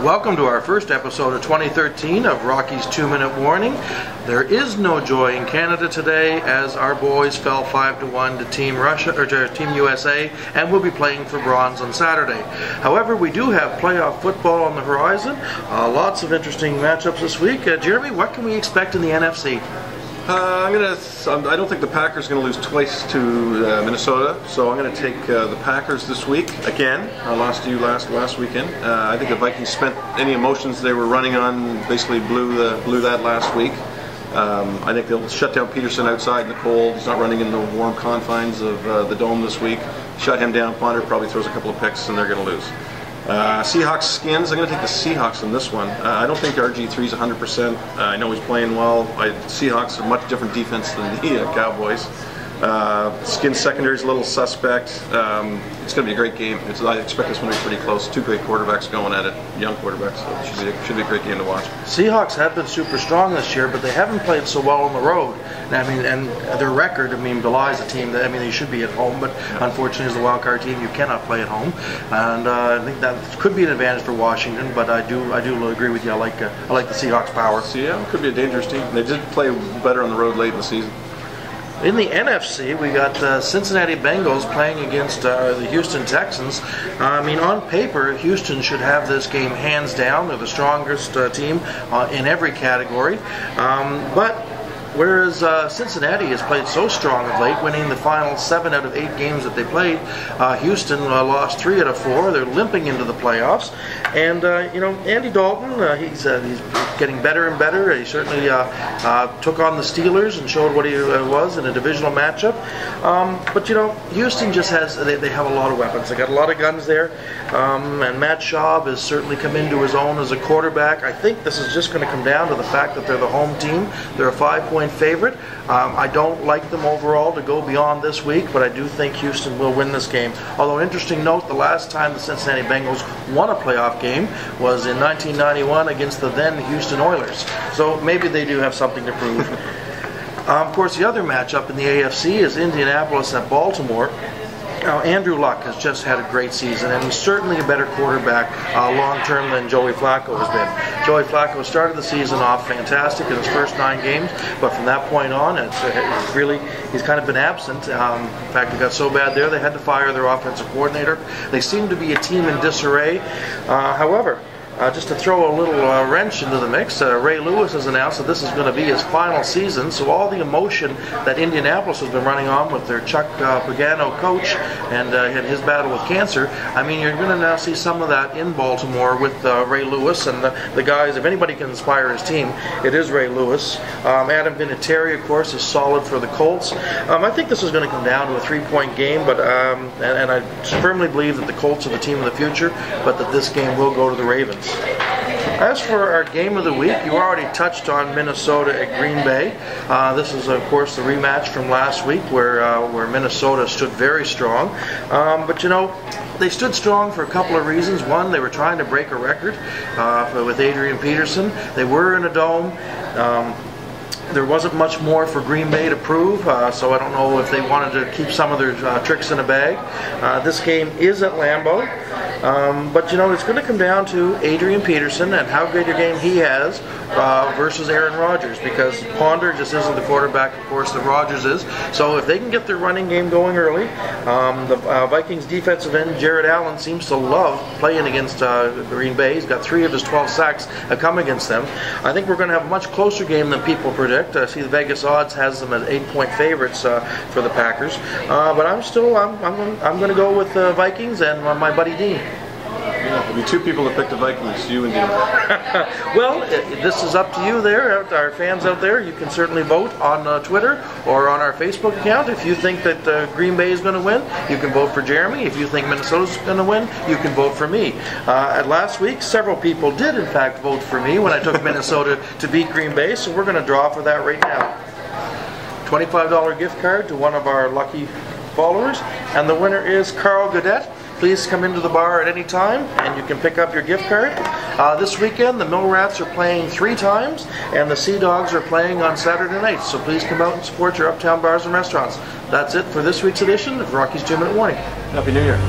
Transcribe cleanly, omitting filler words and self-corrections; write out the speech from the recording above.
Welcome to our first episode of 2013 of Rocky's 2-Minute Warning. There is no joy in Canada today as our boys fell 5-1 to Team Russia or to Team USA and will be playing for bronze on Saturday. However, we do have playoff football on the horizon. Lots of interesting matchups this week. Jeremy, what can we expect in the NFC? I don't think the Packers are going to lose twice to Minnesota, so I'm going to take the Packers this week again. I lost to you last weekend. I think the Vikings spent any emotions they were running on, basically blew that last week. I think they'll shut down Peterson outside in the cold. He's not running in the warm confines of the dome this week. Shut him down. Ponder probably throws a couple of picks, and they're going to lose. Seahawks Skins, I'm going to take the Seahawks in this one. I don't think RG3 is 100%. I know he's playing well. Seahawks are much different defense than the Cowboys. Skins secondary is a little suspect. It's going to be a great game. I expect this one to be pretty close. Two great quarterbacks going at it, young quarterbacks, so it should be a great game to watch. Seahawks have been super strong this year, but they haven't played so well on the road. And their record, belies a team that, they should be at home, but unfortunately as the Wildcard team, you cannot play at home. And I think that could be an advantage for Washington, but I do agree with you. I like the Seahawks' power. So yeah, it could be a dangerous team. They did play better on the road late in the season. In the NFC, we got Cincinnati Bengals playing against the Houston Texans. On paper, Houston should have this game hands down. They're the strongest team in every category. But whereas Cincinnati has played so strong of late, winning the final 7 out of 8 games that they played, Houston lost 3 out of 4. They're limping into the playoffs. And, Andy Dalton, he's getting better and better. He certainly took on the Steelers and showed what he was in a divisional matchup. But, Houston just they have a lot of weapons. They got a lot of guns there. And Matt Schaub has certainly come into his own as a quarterback. I think this is just going to come down to the fact that they're the home team. They're a 5-point favorite. I don't like them overall to go beyond this week, but I do think Houston will win this game. Although, interesting note, the last time the Cincinnati Bengals won a playoff game was in 1991 against the then Houston Oilers. So maybe they do have something to prove. Of course, the other matchup in the AFC is Indianapolis at Baltimore. Now, Andrew Luck has just had a great season, and he's certainly a better quarterback long-term than Joey Flacco has been. Joey Flacco started the season off fantastic in his first 9 games, but from that point on, he's kind of been absent. In fact, it got so bad there, they had to fire their offensive coordinator. They seem to be a team in disarray. However, just to throw a little wrench into the mix, Ray Lewis has announced that this is going to be his final season, so all the emotion that Indianapolis has been running on with their Chuck Pagano coach and his battle with cancer, you're going to now see some of that in Baltimore with Ray Lewis and the guys. If anybody can inspire his team, it is Ray Lewis. Adam Vinatieri, of course, is solid for the Colts. I think this is going to come down to a 3-point game, but and I firmly believe that the Colts are the team of the future, but that this game will go to the Ravens. As for our game of the week, you already touched on Minnesota at Green Bay. This is, of course, the rematch from last week where Minnesota stood very strong. But, they stood strong for a couple of reasons. One, they were trying to break a record with Adrian Peterson. They were in a dome. There wasn't much more for Green Bay to prove, so I don't know if they wanted to keep some of their tricks in a bag. This game is at Lambeau, but it's going to come down to Adrian Peterson and how great a game he has versus Aaron Rodgers, because Ponder just isn't the quarterback, of course, that Rodgers is. So if they can get their running game going early, the Vikings defensive end, Jared Allen, seems to love playing against Green Bay. He's got 3 of his 12 sacks have come against them. I think we're going to have a much closer game than people predict. I see the Vegas odds has them as 8-point favorites for the Packers, but I'm going to go with the Vikings and my buddy Dean. Yeah, there'll be 2 people that picked the Vikings, you and Dean. Well, this is up to you there, our fans out there. You can certainly vote on Twitter or on our Facebook account. If you think that Green Bay is going to win, you can vote for Jeremy. If you think Minnesota's going to win, you can vote for me. At last week, several people did, in fact, vote for me when I took Minnesota to beat Green Bay, so we're going to draw for that right now. $25 gift card to one of our lucky followers, and the winner is Carl Godet. Please come into the bar at any time and you can pick up your gift card. This weekend the Mill Rats are playing 3 times and the Sea Dogs are playing on Saturday nights, so please come out and support your uptown bars and restaurants. That's it for this week's edition of Rocky's 2-Minute Warning. Happy New Year.